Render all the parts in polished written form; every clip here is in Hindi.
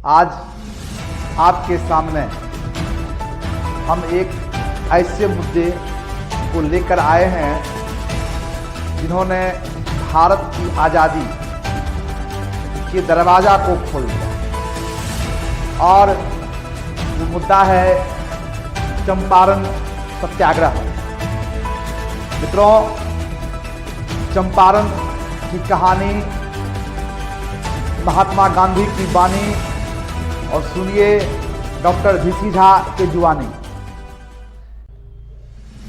आज आपके सामने हम एक ऐसे मुद्दे को लेकर आए हैं जिन्होंने भारत की आज़ादी के दरवाज़ा को खोल दिया और वो मुद्दा है चंपारण सत्याग्रह। मित्रों, चंपारण की कहानी, महात्मा गांधी की वाणी और सुनिए डॉक्टर VC झा के जुबानी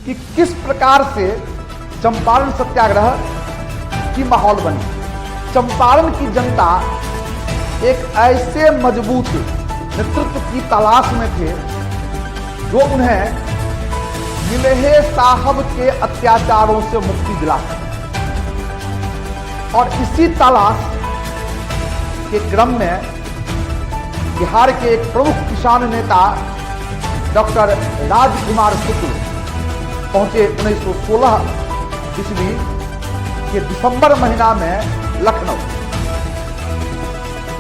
कि किस प्रकार से चंपारण सत्याग्रह की माहौल बनी। चंपारण की जनता एक ऐसे मजबूत नेतृत्व की तलाश में थे जो उन्हें मिलहे साहब के अत्याचारों से मुक्ति दिला और इसी तलाश के क्रम में बिहार के एक प्रमुख किसान नेता डॉक्टर राजकुमार शुक्ल पहुंचे 1916 ईस्वी के दिसंबर महीना में लखनऊ।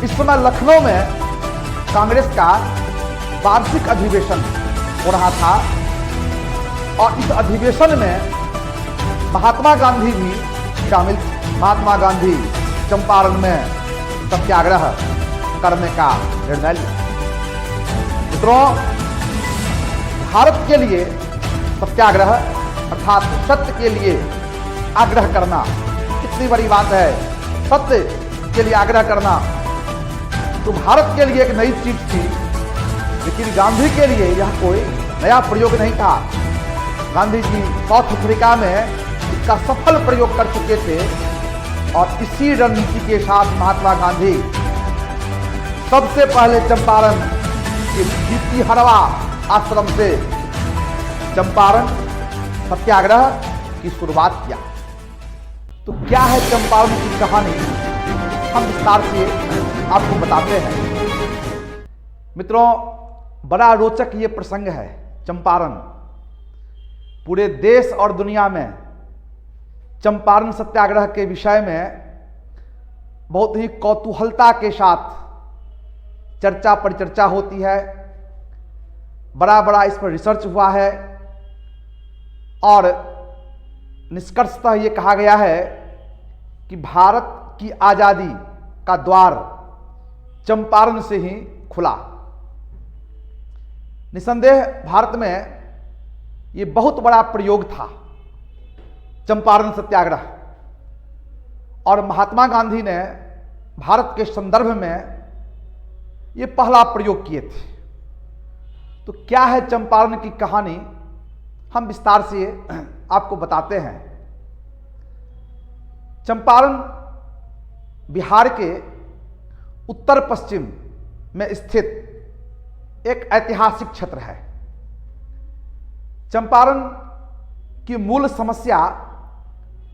इस समय लखनऊ में कांग्रेस का वार्षिक अधिवेशन हो रहा था और इस अधिवेशन में महात्मा गांधी भी शामिल थे। महात्मा गांधी चंपारण में सत्याग्रह करने का निर्णय लिया। मित्रों, भारत के लिए सत्याग्रह अर्थात सत्य के लिए आग्रह करना कितनी बड़ी बात है। सत्य के लिए आग्रह करना तो भारत के लिए एक नई चीज थी, लेकिन गांधी के लिए यह कोई नया प्रयोग नहीं था। गांधी जी साउथ अफ्रीका में इसका सफल प्रयोग कर चुके थे और इसी रणनीति के साथ महात्मा गांधी सबसे पहले चंपारण के भितिहरवा आश्रम से चंपारण सत्याग्रह की शुरुआत किया। तो क्या है चंपारण की कहानी, हम विस्तार से आपको बताते हैं। मित्रों, बड़ा रोचक ये प्रसंग है। चंपारण पूरे देश और दुनिया में चंपारण सत्याग्रह के विषय में बहुत ही कौतूहलता के साथ चर्चा परिचर्चा होती है। बड़ा बड़ा इस पर रिसर्च हुआ है और निष्कर्षतः ये कहा गया है कि भारत की आज़ादी का द्वार चंपारण से ही खुला। निसंदेह भारत में ये बहुत बड़ा प्रयोग था चंपारण सत्याग्रह, और महात्मा गांधी ने भारत के संदर्भ में ये पहला प्रयोग किए थे। तो क्या है चंपारण की कहानी, हम विस्तार से आपको बताते हैं। चंपारण बिहार के उत्तर पश्चिम में स्थित एक ऐतिहासिक क्षेत्र है। चंपारण की मूल समस्या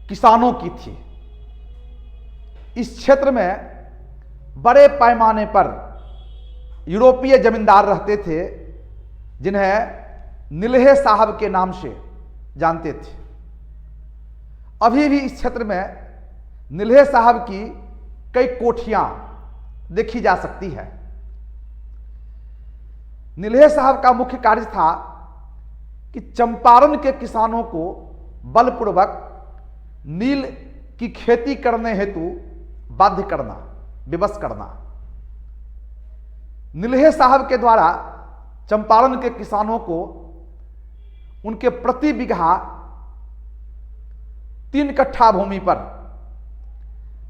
किसानों की थी। इस क्षेत्र में बड़े पैमाने पर यूरोपीय जमींदार रहते थे जिन्हें नीलहे साहब के नाम से जानते थे। अभी भी इस क्षेत्र में नीलहे साहब की कई कोठियां देखी जा सकती है। नीलहे साहब का मुख्य कार्य था कि चंपारण के किसानों को बलपूर्वक नील की खेती करने हेतु बाध्य करना, विवश करना। नीलहे साहब के द्वारा चंपारण के किसानों को उनके प्रति बीघा 3 कट्ठा भूमि पर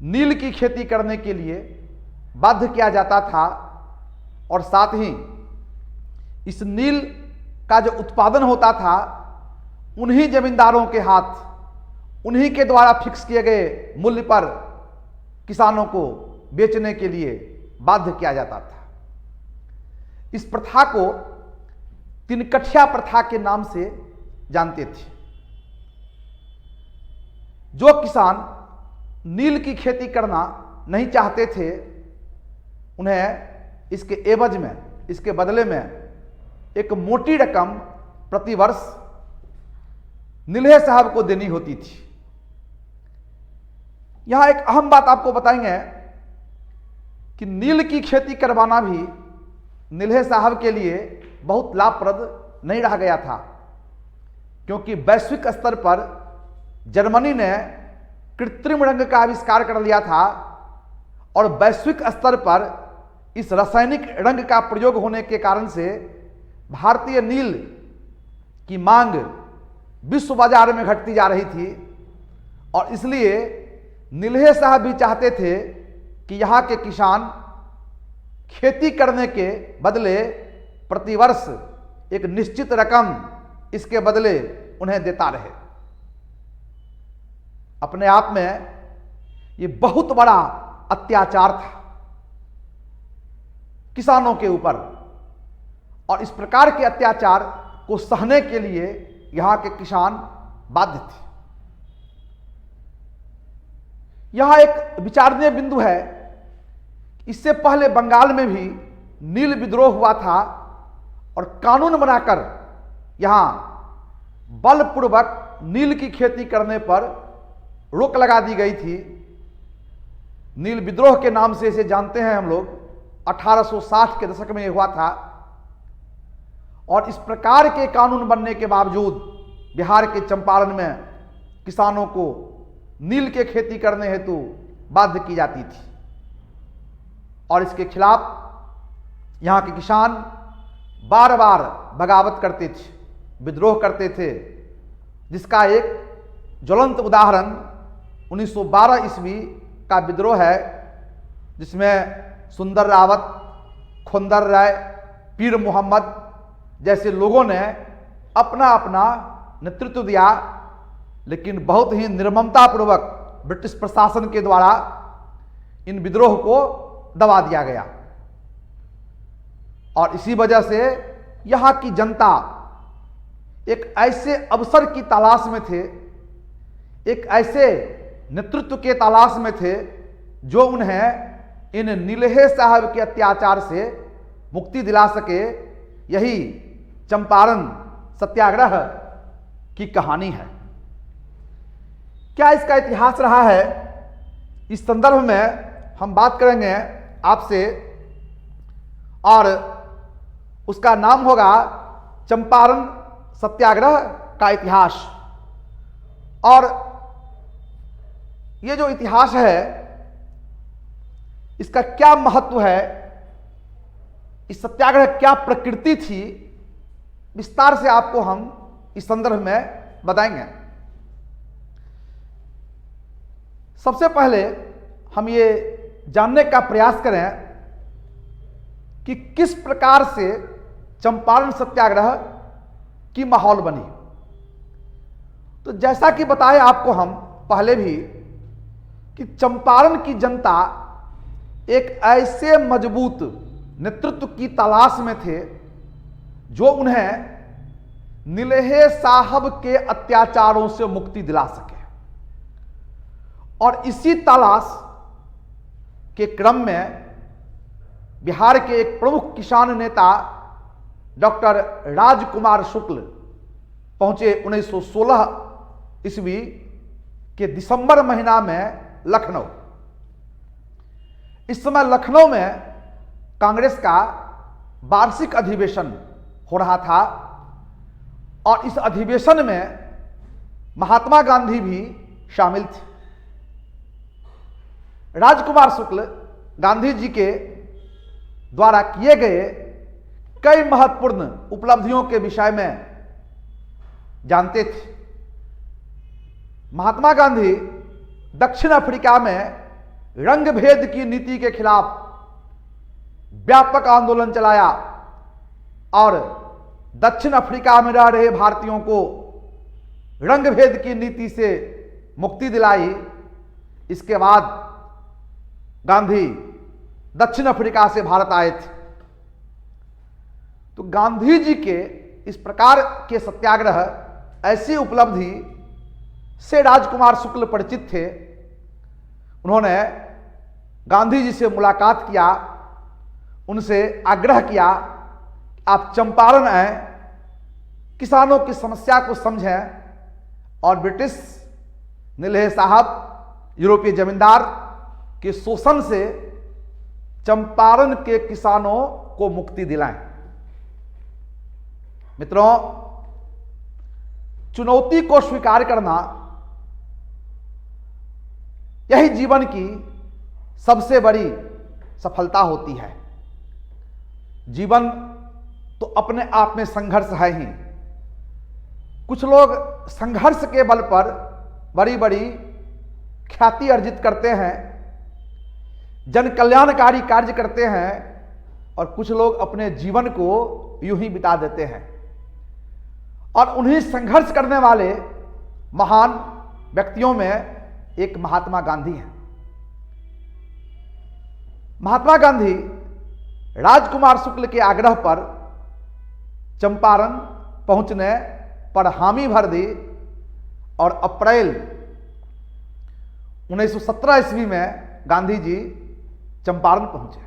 नील की खेती करने के लिए बाध्य किया जाता था और साथ ही इस नील का जो उत्पादन होता था उन्हीं जमींदारों के हाथ, उन्हीं के द्वारा फिक्स किए गए मूल्य पर किसानों को बेचने के लिए बाध्य किया जाता था। इस प्रथा को 3 कट्ठा प्रथा के नाम से जानते थे। जो किसान नील की खेती करना नहीं चाहते थे उन्हें इसके एवज में, इसके बदले में एक मोटी रकम प्रतिवर्ष नीलहे साहब को देनी होती थी। यहां एक अहम बात आपको बताएंगे कि नील की खेती करवाना भी नील्हे साहब के लिए बहुत लाभप्रद नहीं रह गया था, क्योंकि वैश्विक स्तर पर जर्मनी ने कृत्रिम रंग का आविष्कार कर लिया था और वैश्विक स्तर पर इस रासायनिक रंग का प्रयोग होने के कारण से भारतीय नील की मांग विश्व बाजार में घटती जा रही थी। और इसलिए नील्हे साहब भी चाहते थे कि यहाँ के किसान खेती करने के बदले प्रतिवर्ष एक निश्चित रकम इसके बदले उन्हें देता रहे। अपने आप में ये बहुत बड़ा अत्याचार था किसानों के ऊपर, और इस प्रकार के अत्याचार को सहने के लिए यहां के किसान बाध्य थे। यहां एक विचारणीय बिंदु है, इससे पहले बंगाल में भी नील विद्रोह हुआ था और कानून बनाकर यहां बलपूर्वक नील की खेती करने पर रोक लगा दी गई थी। नील विद्रोह के नाम से इसे जानते हैं हम लोग। 1860 के दशक में यह हुआ था और इस प्रकार के कानून बनने के बावजूद बिहार के चंपारण में किसानों को नील के खेती करने हेतु बाध्य की जाती थी और इसके खिलाफ यहाँ के किसान बार बार बगावत करते थे, विद्रोह करते थे, जिसका एक ज्वलंत उदाहरण 1912 ईस्वी का विद्रोह है, जिसमें सुंदर रावत, खुंदर राय, पीर मोहम्मद जैसे लोगों ने अपना अपना नेतृत्व दिया, लेकिन बहुत ही निर्ममतापूर्वक ब्रिटिश प्रशासन के द्वारा इन विद्रोह को दबा दिया गया। और इसी वजह से यहाँ की जनता एक ऐसे अवसर की तलाश में थे, एक ऐसे नेतृत्व के तलाश में थे जो उन्हें इन नील्हे साहब के अत्याचार से मुक्ति दिला सके। यही चंपारण सत्याग्रह की कहानी है। क्या इसका इतिहास रहा है, इस संदर्भ में हम बात करेंगे आपसे, और उसका नाम होगा चंपारण सत्याग्रह का इतिहास। और ये जो इतिहास है इसका क्या महत्व है, इस सत्याग्रह क्या प्रकृति थी, विस्तार से आपको हम इस संदर्भ में बताएंगे। सबसे पहले हम ये जानने का प्रयास करें कि किस प्रकार से चंपारण सत्याग्रह की माहौल बनी। तो जैसा कि बताए आपको हम पहले भी कि चंपारण की जनता एक ऐसे मजबूत नेतृत्व की तलाश में थे जो उन्हें नील्हे साहब के अत्याचारों से मुक्ति दिला सके। और इसी तलाश के क्रम में बिहार के एक प्रमुख किसान नेता डॉक्टर राजकुमार शुक्ल पहुंचे 1916 ईस्वी के दिसंबर महीना में लखनऊ। इस समय लखनऊ में कांग्रेस का वार्षिक अधिवेशन हो रहा था और इस अधिवेशन में महात्मा गांधी भी शामिल थे। राजकुमार शुक्ल गांधी जी के द्वारा किए गए कई महत्वपूर्ण उपलब्धियों के विषय में जानते थे। महात्मा गांधी दक्षिण अफ्रीका में रंग भेद की नीति के खिलाफ व्यापक आंदोलन चलाया और दक्षिण अफ्रीका में रह रहे भारतीयों को रंग भेद की नीति से मुक्ति दिलाई। इसके बाद गांधी दक्षिण अफ्रीका से भारत आए थे। तो गांधी जी के इस प्रकार के सत्याग्रह, ऐसी उपलब्धि से राजकुमार शुक्ल परिचित थे। उन्होंने गांधी जी से मुलाकात किया, उनसे आग्रह किया आप चंपारण आए, किसानों की समस्या को समझें और ब्रिटिश नील्हे साहब यूरोपीय जमींदार के शोषण से चंपारण के किसानों को मुक्ति दिलाएं। मित्रों, चुनौती को स्वीकार करना यही जीवन की सबसे बड़ी सफलता होती है। जीवन तो अपने आप में संघर्ष है ही। कुछ लोग संघर्ष के बल पर बड़ी बड़ी ख्याति अर्जित करते हैं, जन कल्याणकारी कार्य करते हैं, और कुछ लोग अपने जीवन को यूं ही बिता देते हैं। और उन्हीं संघर्ष करने वाले महान व्यक्तियों में एक महात्मा गांधी हैं। महात्मा गांधी राजकुमार शुक्ल के आग्रह पर चंपारण पहुंचने पर हामी भर दी और अप्रैल 1917 ईस्वी में गांधी जी चंपारण पहुंचे।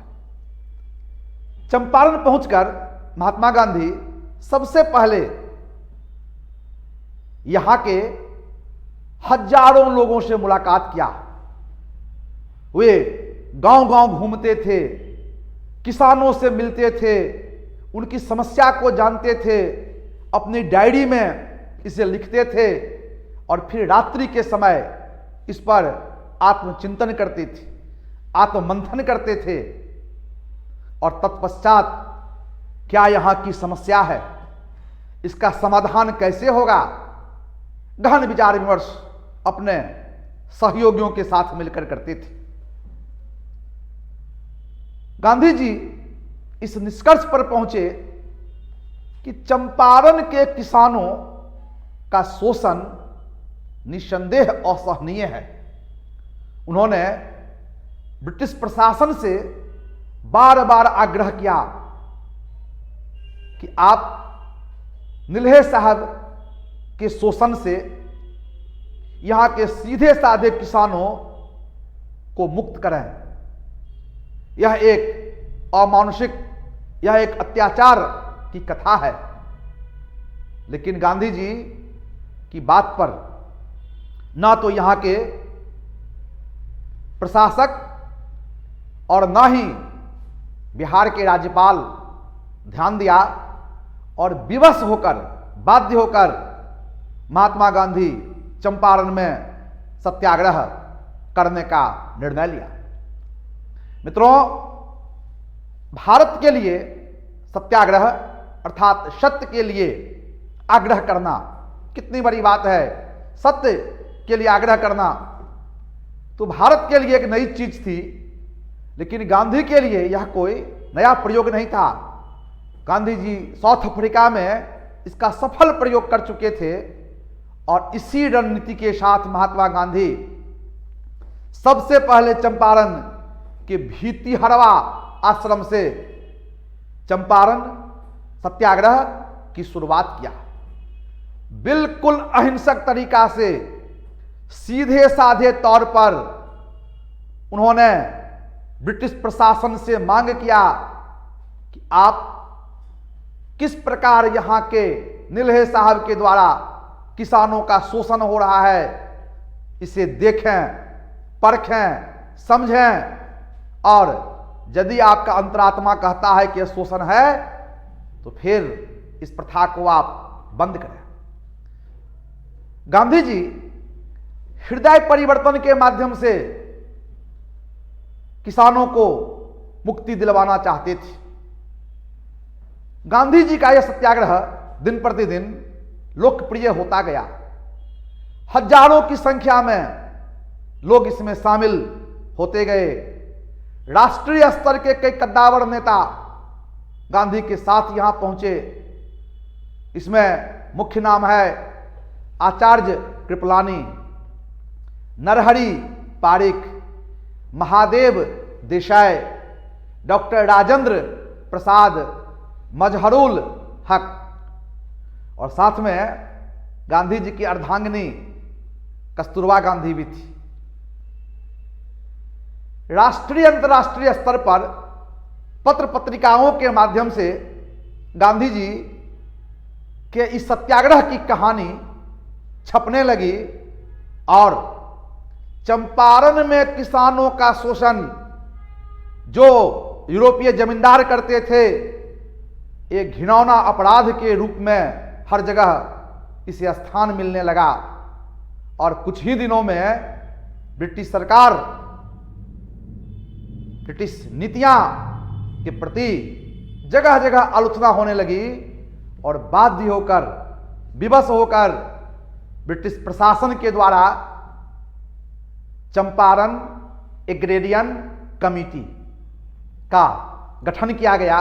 चंपारण पहुंचकर महात्मा गांधी सबसे पहले यहां के हजारों लोगों से मुलाकात किया। वे गांव-गांव घूमते थे, किसानों से मिलते थे, उनकी समस्या को जानते थे, अपनी डायरी में इसे लिखते थे और फिर रात्रि के समय इस पर आत्मचिंतन करते थे, आत्ममंथन करते थे। और तत्पश्चात क्या यहाँ की समस्या है, इसका समाधान कैसे होगा, गहन विचार विमर्श अपने सहयोगियों के साथ मिलकर करते थे। गांधी जी इस निष्कर्ष पर पहुंचे कि चंपारण के किसानों का शोषण निस्संदेह असहनीय है। उन्होंने ब्रिटिश प्रशासन से बार बार आग्रह किया कि आप नीलहे साहब के शोषण से यहां के सीधे साधे किसानों को मुक्त करें। यह एक अमानुषिक, यह एक अत्याचार की कथा है। लेकिन गांधी जी की बात पर ना तो यहां के प्रशासक और ना ही बिहार के राज्यपाल ध्यान दिया और विवश होकर, बाध्य होकर महात्मा गांधी चंपारण में सत्याग्रह करने का निर्णय लिया। मित्रों, भारत के लिए सत्याग्रह अर्थात सत्य के लिए आग्रह करना कितनी बड़ी बात है। सत्य के लिए आग्रह करना तो भारत के लिए एक नई चीज थी, लेकिन गांधी के लिए यह कोई नया प्रयोग नहीं था। गांधी जी साउथ अफ्रीका में इसका सफल प्रयोग कर चुके थे और इसी रणनीति के साथ महात्मा गांधी सबसे पहले चंपारण के भीतिहरवा आश्रम से चंपारण सत्याग्रह की शुरुआत किया। बिल्कुल अहिंसक तरीका से, सीधे साधे तौर पर उन्होंने ब्रिटिश प्रशासन से मांग किया कि आप किस प्रकार यहां के नीलहे साहब के द्वारा किसानों का शोषण हो रहा है, इसे देखें, परखें, समझें, और यदि आपका अंतरात्मा कहता है कि यह शोषण है तो फिर इस प्रथा को आप बंद करें। गांधी जी हृदय परिवर्तन के माध्यम से किसानों को मुक्ति दिलवाना चाहते थे। गांधी जी का यह सत्याग्रह दिन प्रतिदिन लोकप्रिय होता गया। हजारों की संख्या में लोग इसमें शामिल होते गए। राष्ट्रीय स्तर के कई कद्दावर नेता गांधी के साथ यहां पहुंचे। इसमें मुख्य नाम है आचार्य कृपलानी, नरहरि पारिक, महादेव देसाई, डॉक्टर राजेंद्र प्रसाद, मजहरुल हक, और साथ में गांधी जी की अर्धांगिनी कस्तूरबा गांधी भी थी। राष्ट्रीय अंतर्राष्ट्रीय स्तर पर पत्र पत्रिकाओं के माध्यम से गांधी जी के इस सत्याग्रह की कहानी छपने लगी और चंपारण में किसानों का शोषण जो यूरोपीय जमींदार करते थे, एक घिनौना अपराध के रूप में हर जगह इसे स्थान मिलने लगा। और कुछ ही दिनों में ब्रिटिश सरकार ब्रिटिश नीतियां के प्रति जगह जगह आलोचना होने लगी और बाध्य होकर, विवश होकर ब्रिटिश प्रशासन के द्वारा चंपारण एग्रेरियन कमेटी का गठन किया गया।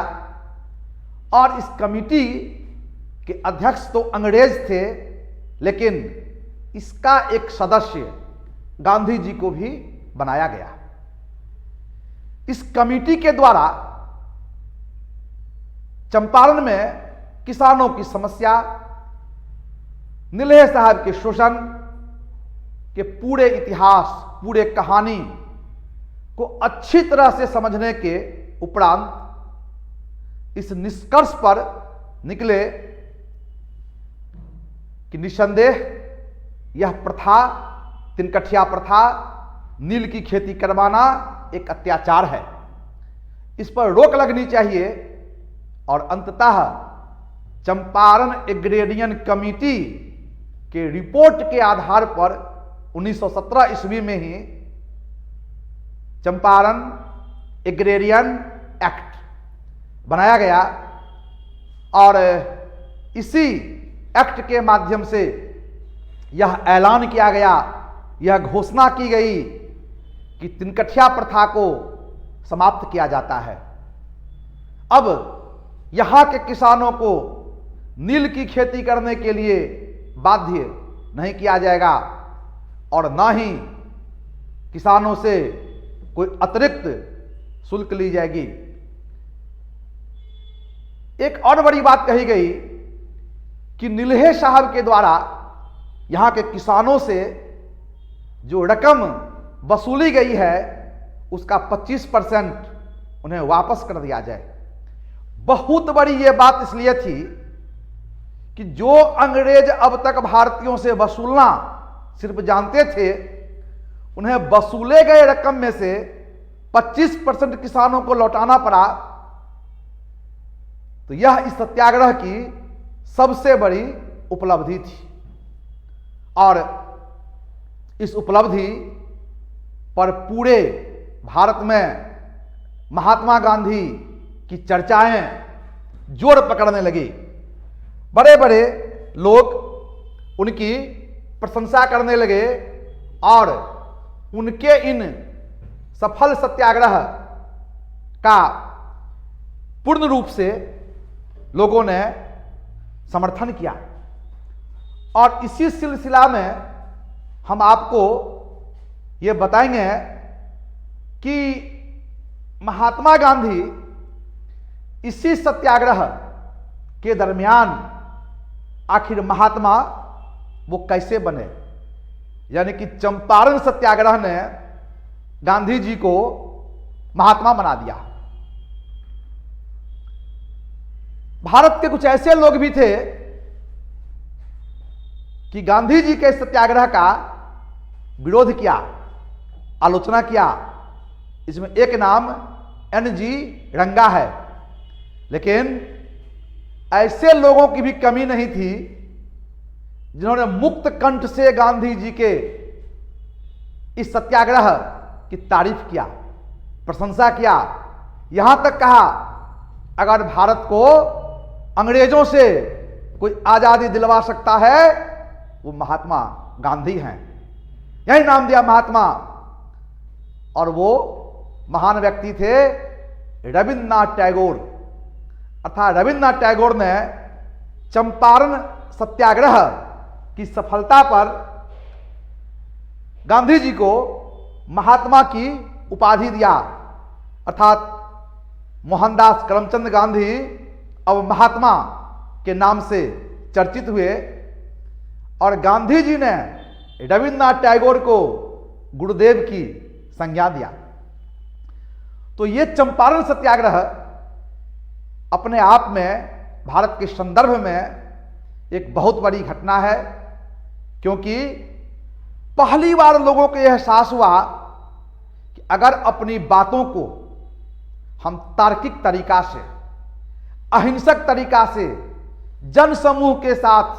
और इस कमेटी के अध्यक्ष तो अंग्रेज थे, लेकिन इसका एक सदस्य गांधी जी को भी बनाया गया। इस कमेटी के द्वारा चंपारण में किसानों की समस्या, नीलहे साहब के शोषण के पूरे इतिहास, पूरे कहानी को अच्छी तरह से समझने के उपरांत इस निष्कर्ष पर निकले कि निसंदेह यह प्रथा, तिनकठिया प्रथा, नील की खेती करवाना एक अत्याचार है, इस पर रोक लगनी चाहिए। और अंततः चंपारण एग्रेरियन कमेटी के रिपोर्ट के आधार पर 1917 ईस्वी में ही चंपारण एग्रेरियन एक्ट बनाया गया। और इसी एक्ट के माध्यम से यह ऐलान किया गया, यह घोषणा की गई कि तिनकठिया प्रथा को समाप्त किया जाता है। अब यहां के किसानों को नील की खेती करने के लिए बाध्य नहीं किया जाएगा और न ही किसानों से कोई अतिरिक्त शुल्क ली जाएगी। एक और बड़ी बात कही गई कि नीलहे साहब के द्वारा यहां के किसानों से जो रकम वसूली गई है उसका 25% उन्हें वापस कर दिया जाए। बहुत बड़ी यह बात इसलिए थी कि जो अंग्रेज अब तक भारतीयों से वसूलना सिर्फ जानते थे, उन्हें वसूले गए रकम में से 25% किसानों को लौटाना पड़ा। तो यह इस सत्याग्रह की सबसे बड़ी उपलब्धि थी। और इस उपलब्धि पर पूरे भारत में महात्मा गांधी की चर्चाएं जोर पकड़ने लगी। बड़े बड़े लोग उनकी प्रशंसा करने लगे और उनके इन सफल सत्याग्रह का पूर्ण रूप से लोगों ने समर्थन किया। और इसी सिलसिला में हम आपको ये बताएंगे कि महात्मा गांधी इसी सत्याग्रह के दरमियान आखिर महात्मा वो कैसे बने, यानी कि चंपारण सत्याग्रह ने गांधी जी को महात्मा बना दिया। भारत के कुछ ऐसे लोग भी थे कि गांधी जी के सत्याग्रह का विरोध किया, आलोचना किया। इसमें एक नाम NG रंगा है। लेकिन ऐसे लोगों की भी कमी नहीं थी जिन्होंने मुक्त कंठ से गांधी जी के इस सत्याग्रह की तारीफ किया, प्रशंसा किया। यहां तक कहा अगर भारत को अंग्रेजों से कोई आजादी दिलवा सकता है वो महात्मा गांधी हैं। यही नाम दिया महात्मा। और वो महान व्यक्ति थे रविन्द्रनाथ टैगोर। अर्थात रविन्द्रनाथ टैगोर ने चंपारण सत्याग्रह की सफलता पर गांधी जी को महात्मा की उपाधि दिया। अर्थात मोहनदास करमचंद गांधी अब महात्मा के नाम से चर्चित हुए और गांधी जी ने रविन्द्रनाथ टैगोर को गुरुदेव की संज्ञा दिया। तो ये चंपारण सत्याग्रह अपने आप में भारत के संदर्भ में एक बहुत बड़ी घटना है, क्योंकि पहली बार लोगों को यह एहसास हुआ कि अगर अपनी बातों को हम तार्किक तरीका से, अहिंसक तरीका से जन समूह के साथ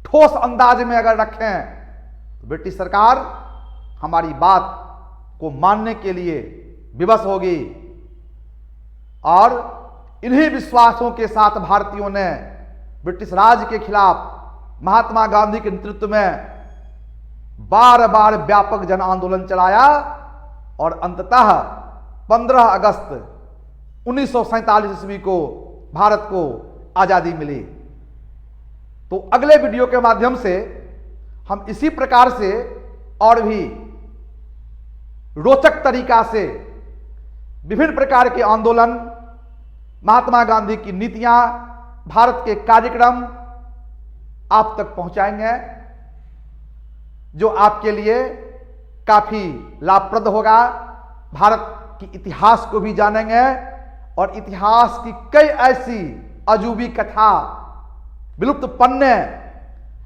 ठोस अंदाज में अगर रखें तो ब्रिटिश सरकार हमारी बात को मानने के लिए विवश होगी। और इन्हीं विश्वासों के साथ भारतीयों ने ब्रिटिश राज के खिलाफ महात्मा गांधी के नेतृत्व में बार बार व्यापक जन आंदोलन चलाया और अंततः 15 अगस्त 1947 ईस्वी को भारत को आजादी मिली। तो अगले वीडियो के माध्यम से हम इसी प्रकार से और भी रोचक तरीका से विभिन्न प्रकार के आंदोलन, महात्मा गांधी की नीतियां, भारत के कार्यक्रम आप तक पहुंचाएंगे, जो आपके लिए काफी लाभप्रद होगा। भारत की इतिहास को भी जानेंगे और इतिहास की कई ऐसी अजूबी कथा, विलुप्त पन्ने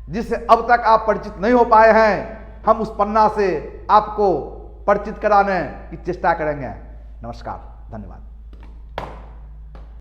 जिससे अब तक आप परिचित नहीं हो पाए हैं, हम उस पन्ना से आपको परिचित कराने की चेष्टा करेंगे। नमस्कार, धन्यवाद।